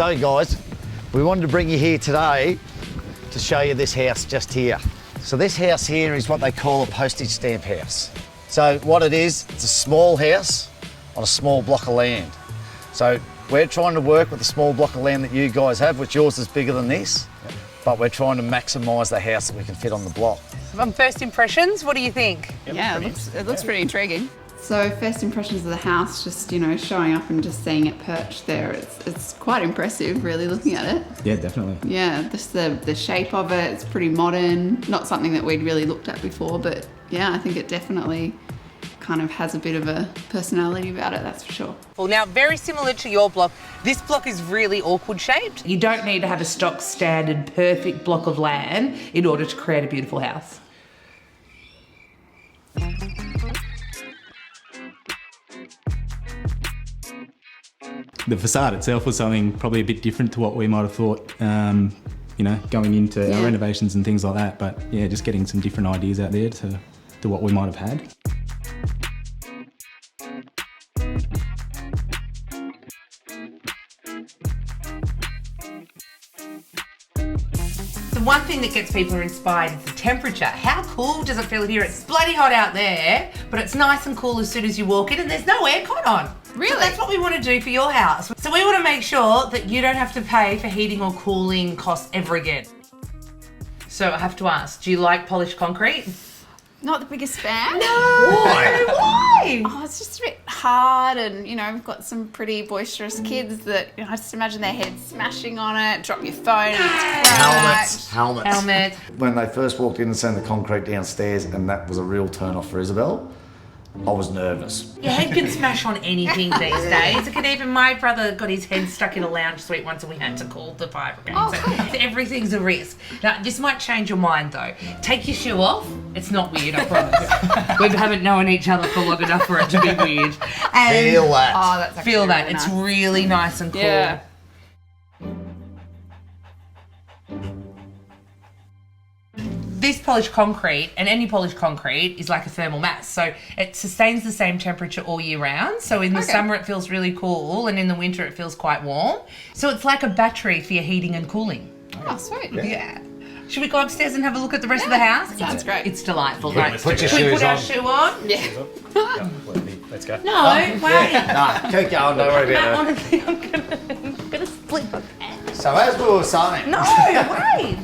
So guys, we wanted to bring you here today to show you this house just here. So this house here is what they call a postage stamp house. So what it is, it's a small house on a small block of land. So we're trying to work with the small block of land that you guys have, which yours is bigger than this, but we're trying to maximise the house that we can fit on the block. On first impressions, what do you think? Yeah, it looks pretty intriguing. So first impressions of the house, just, you know, showing up and just seeing it perched there, it's quite impressive, really, looking at it. Yeah, definitely. Yeah, just the shape of it, it's pretty modern. Not something that we'd really looked at before, but yeah, I think it definitely kind of has a bit of a personality about it, that's for sure. Well, now, very similar to your block, this block is really awkward shaped. You don't need to have a stock standard perfect block of land in order to create a beautiful house. The facade itself was something probably a bit different to what we might have thought, you know, going into our renovations and things like that. But yeah, just getting some different ideas out there to what we might have had. The one thing that gets people inspired is the temperature. How cool does it feel here? It's bloody hot out there, but it's nice and cool as soon as you walk in, and there's no aircon on. Really? So that's what we want to do for your house. So we want to make sure that you don't have to pay for heating or cooling costs ever again. So I have to ask, do you like polished concrete? Not the biggest fan. No! Why? Oh, it's just a bit hard, and you know, we've got some pretty boisterous kids that, you know, I just imagine their heads smashing on it, drop your phone and it's cracked. Helmets. When they first walked in and seen the concrete downstairs, and that was a real turn off for Isabel, I was nervous. Your head can smash on anything these days. It can even, my brother got his head stuck in a lounge suite once and we had to call the fire brigade. So everything's a risk. Now, this might change your mind though. Take your shoe off. It's not weird, I promise. We haven't known each other for long enough for it to be weird. And Feel that. Oh, that's actually feel that. really It's nice. really nice and cool. Yeah. This polished concrete, and any polished concrete, is like a thermal mass. So it sustains the same temperature all year round. So in the summer it feels really cool, and in the winter it feels quite warm. So it's like a battery for your heating and cooling. Oh, sweet. Yeah. Should we go upstairs and have a look at the rest of the house? Sounds great. It's delightful, right? Put your Should we shoes put our on. shoe on? Yeah. Let's go. No, wait. Nah, keep going, don't worry No, about it. honestly, I'm gonna split my pants. So as we were saying, No, wait.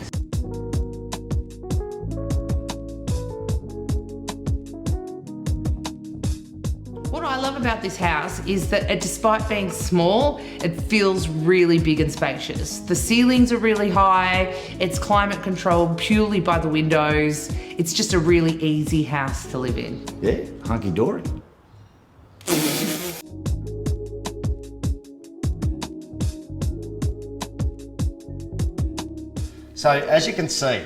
What I love about this house is that despite being small, it feels really big and spacious. The ceilings are really high, it's climate controlled purely by the windows. It's just a really easy house to live in. yeah, hunky-dory. So as you can see,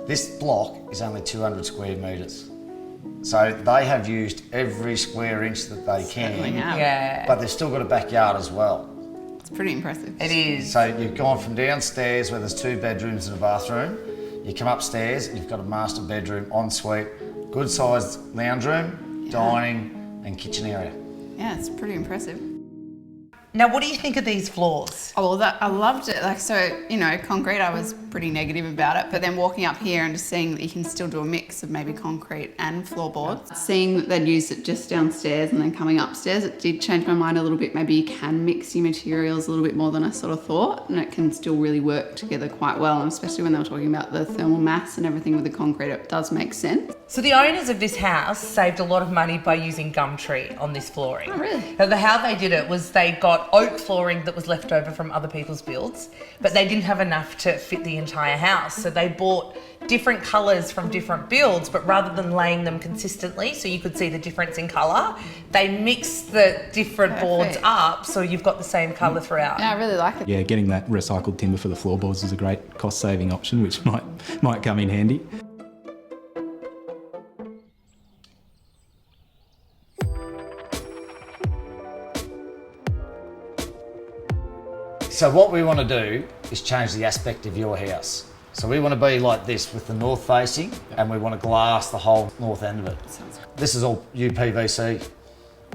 this block is only 200 square metres. So they have used every square inch that they can, Yeah. but they've still got a backyard as well. It's pretty impressive. It is. So you've gone from downstairs where there's 2 bedrooms and a bathroom, you come upstairs, you've got a master bedroom, ensuite, good sized lounge room, dining and kitchen area. Yeah, it's pretty impressive. Now, what do you think of these floors? Oh, well, I loved it. Like, so, you know, concrete, I was pretty negative about it, but then walking up here and just seeing that you can still do a mix of maybe concrete and floorboards. Seeing that they'd used it just downstairs and then coming upstairs, it did change my mind a little bit. Maybe you can mix your materials a little bit more than I sort of thought, and it can still really work together quite well. And especially when they were talking about the thermal mass and everything with the concrete, it does make sense. So the owners of this house saved a lot of money by using Gumtree on this flooring. Oh, really? So how they did it was they got oak flooring that was left over from other people's builds, but they didn't have enough to fit the entire house. So they bought different colours from different builds, but rather than laying them consistently so you could see the difference in colour, they mixed the different boards up so you've got the same colour throughout. Yeah, I really like it. Yeah, getting that recycled timber for the floorboards is a great cost-saving option, which might come in handy. So what we want to do is change the aspect of your house. So we want to be like this with the north facing, and we want to glass the whole north end of it. This is all uPVC,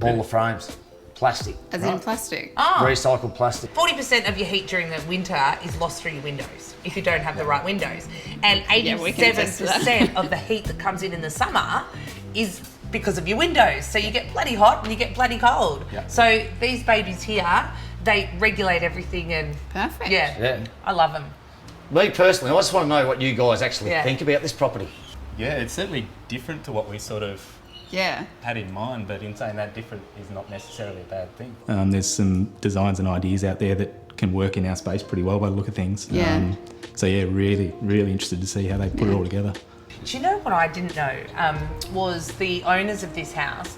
all the frames. plastic. As in plastic. Oh, Recycled plastic. 40% of your heat during the winter is lost through your windows if you don't have the right windows. And Yeah, we can attest to that. 87% of the heat that comes in the summer is because of your windows. So you get bloody hot and you get bloody cold. Yeah. So these babies here, they regulate everything and Perfect. Yeah. I love them. Me personally, I just want to know what you guys actually Yeah. think about this property. Yeah, it's certainly different to what we sort of Yeah. had in mind, but in saying that, different is not necessarily a bad thing. There's some designs and ideas out there that can work in our space pretty well by the look of things. Yeah. So yeah, really, really interested to see how they put it all together. Do you know what I didn't know was the owners of this house,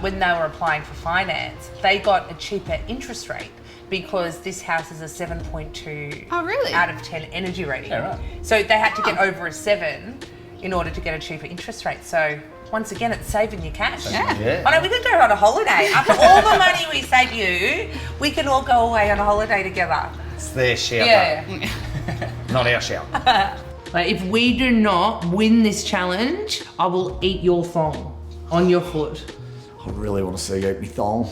when they were applying for finance, they got a cheaper interest rate because this house is a 7.2 Oh, really? out of 10 energy rating. Yeah, right. So they had to get over a 7 in order to get a cheaper interest rate. So once again, it's saving you cash. Yeah. Yeah. I know we could go on a holiday. After all the money we save you, we can all go away on a holiday together. It's their shout, Yeah. though, not our shout. But if we do not win this challenge, I will eat your thong on your foot. I really want to see you eat me thong.